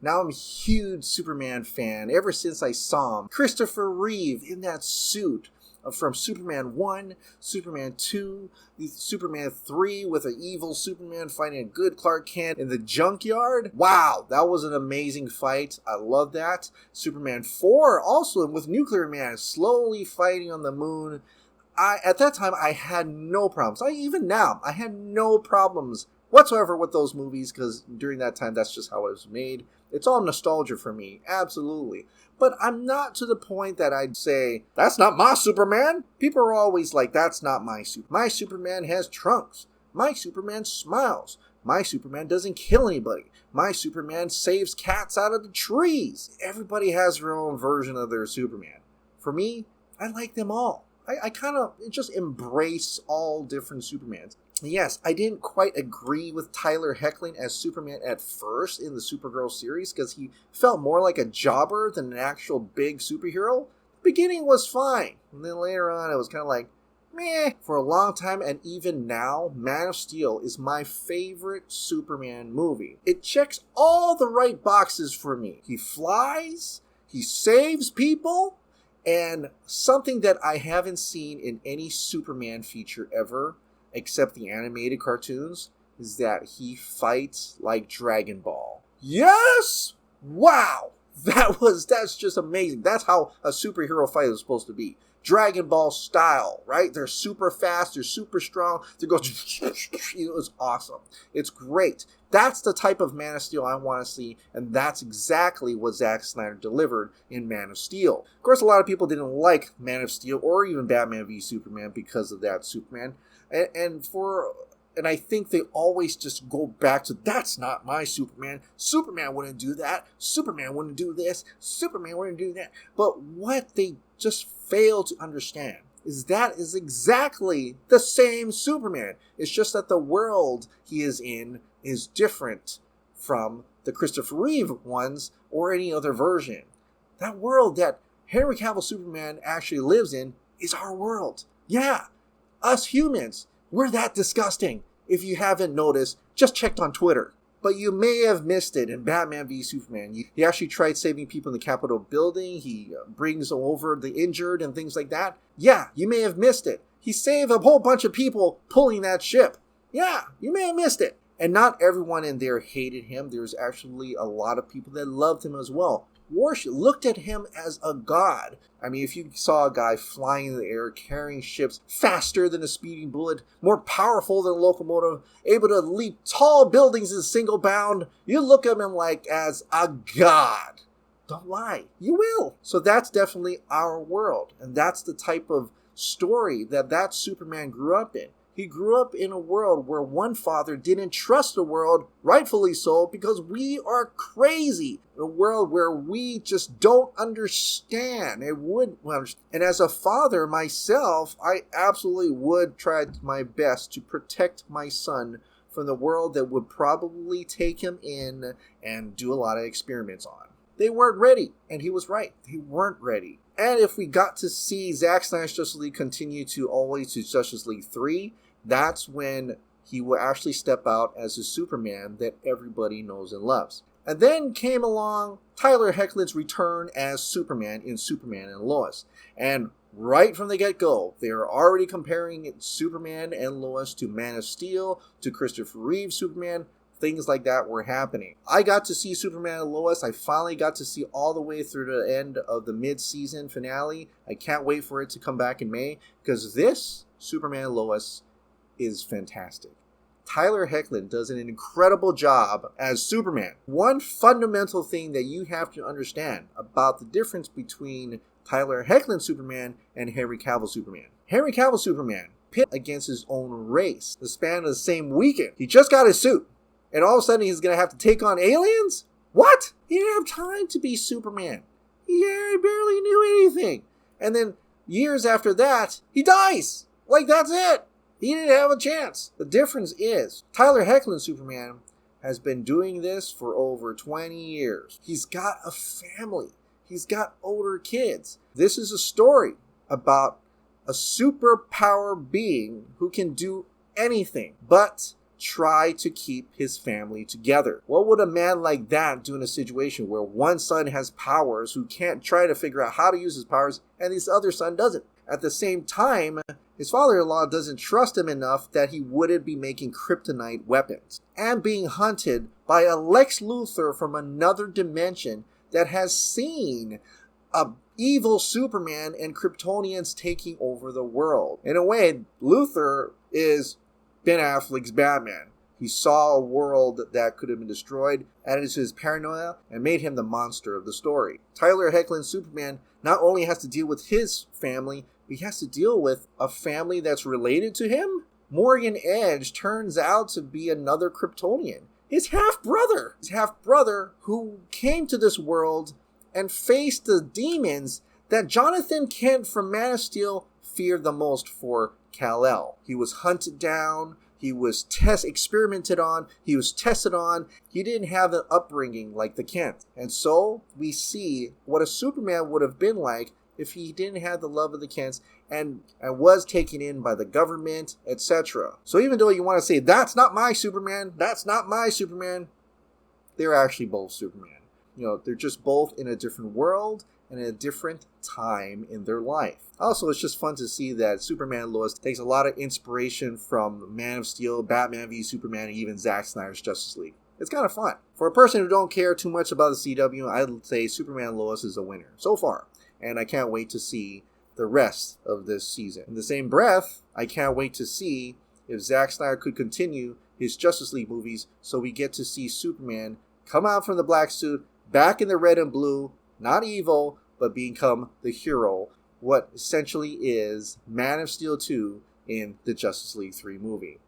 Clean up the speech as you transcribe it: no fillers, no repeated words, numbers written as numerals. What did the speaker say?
Now I'm a huge Superman fan ever since I saw him. Christopher Reeve in that suit from Superman 1, Superman 2, Superman 3 with an evil Superman fighting a good Clark Kent in the junkyard. Wow, that was an amazing fight. I love that. Superman 4 also with Nuclear Man slowly fighting on the moon. At that time, I had no problems. Even now, I had no problems whatsoever with those movies because during that time, that's just how it was made. It's all nostalgia for me, absolutely. But I'm not to the point that I'd say, that's not my Superman. People are always like, that's not my Superman. My Superman has trunks. My Superman smiles. My Superman doesn't kill anybody. My Superman saves cats out of the trees. Everybody has their own version of their Superman. For me, I like them all. I kind of just embrace all different Supermans. Yes, I didn't quite agree with Tyler Hoechlin as Superman at first in the Supergirl series because he felt more like a jobber than an actual big superhero. The beginning was fine, and then later on it was kind of like, meh. For a long time, and even now, Man of Steel is my favorite Superman movie. It checks all the right boxes for me. He flies, he saves people, and something that I haven't seen in any Superman feature ever, except the animated cartoons, is that he fights like Dragon Ball. Yes! Wow! That's just amazing. That's how a superhero fight is supposed to be. Dragon Ball style, right? They're super fast, they're super strong, they go, it was awesome. It's great. That's the type of Man of Steel I want to see, and that's exactly what Zack Snyder delivered in Man of Steel. Of course, a lot of people didn't like Man of Steel or even Batman v Superman because of that Superman. And I think they always just go back to, that's not my Superman. Superman wouldn't do that. Superman wouldn't do this. Superman wouldn't do that. But what they just fail to understand is that is exactly the same Superman. It's just that the world he is in is different from the Christopher Reeve ones or any other version. That world that Henry Cavill Superman actually lives in is our world. Yeah, us humans. We're that disgusting. If you haven't noticed, just checked on Twitter. But you may have missed it in Batman v Superman. He actually tried saving people in the Capitol building. He brings over the injured and things like that. Yeah, you may have missed it. He saved a whole bunch of people pulling that ship. Yeah, you may have missed it. And not everyone in there hated him. There's actually a lot of people that loved him as well. Worship, looked at him as a god. I mean, if you saw a guy flying in the air, carrying ships faster than a speeding bullet, more powerful than a locomotive, able to leap tall buildings in a single bound, you look at him like as a god. Don't lie. You will. So that's definitely our world. And that's the type of story that Superman grew up in. He grew up in a world where one father didn't trust the world, rightfully so, because we are crazy. A world where we just don't understand. And as a father myself, I absolutely would try my best to protect my son from the world that would probably take him in and do a lot of experiments on. They weren't ready, and he was right. They weren't ready. And if we got to see Zack Snyder's Justice League continue to always to Justice League 3, that's when he will actually step out as a Superman that everybody knows and loves. And then came along Tyler Hoechlin's return as Superman in Superman and Lois. And right from the get-go, they are already comparing Superman and Lois to Man of Steel, to Christopher Reeve Superman. Things like that were happening. I got to see Superman and Lois. I finally got to see all the way through the end of the mid-season finale. I can't wait for it to come back in May, because this Superman and Lois is fantastic. Tyler Hoechlin does an incredible job as Superman. One fundamental thing that you have to understand about the difference between Tyler Hoechlin Superman and Henry Cavill Superman. Henry Cavill Superman pit against his own race the span of the same weekend. He just got his suit, and all of a sudden he's going to have to take on aliens? What? He didn't have time to be Superman. He barely knew anything. And then years after that, he dies. Like, that's it. He didn't have a chance. The difference is, Tyler Hoechlin Superman has been doing this for over 20 years. He's got a family. He's got older kids. This is a story about a superpower being who can do anything. But try to keep his family together. What would a man like that do in a situation where one son has powers who can't try to figure out how to use his powers and his other son doesn't? At the same time, his father-in-law doesn't trust him enough that he wouldn't be making kryptonite weapons and being hunted by a Lex Luthor from another dimension that has seen a evil Superman and Kryptonians taking over the world. In a way, Luthor is Ben Affleck's Batman. He saw a world that could have been destroyed, added to his paranoia, and made him the monster of the story. Tyler Hoechlin's Superman not only has to deal with his family, but he has to deal with a family that's related to him. Morgan Edge turns out to be another Kryptonian. His half-brother. His half-brother who came to this world and faced the demons that Jonathan Kent from Man of Steel feared the most for Kal-El. He was hunted down. He was experimented on. He was tested on. He didn't have an upbringing like the Kent. And so we see what a Superman would have been like if he didn't have the love of the Kents and was taken in by the government, etc. So even though you want to say, that's not my Superman, they're actually both Superman. They're just both in a different world and in a different time in their life. Also, it's just fun to see that Superman Lois takes a lot of inspiration from Man of Steel, Batman v Superman, and even Zack Snyder's Justice League. It's kind of fun. For a person who don't care too much about the CW, I'd say Superman Lois is a winner so far. And I can't wait to see the rest of this season. In the same breath, I can't wait to see if Zack Snyder could continue his Justice League movies so we get to see Superman come out from the black suit, back in the red and blue, not evil, but become the hero, what essentially is Man of Steel 2 in the Justice League 3 movie.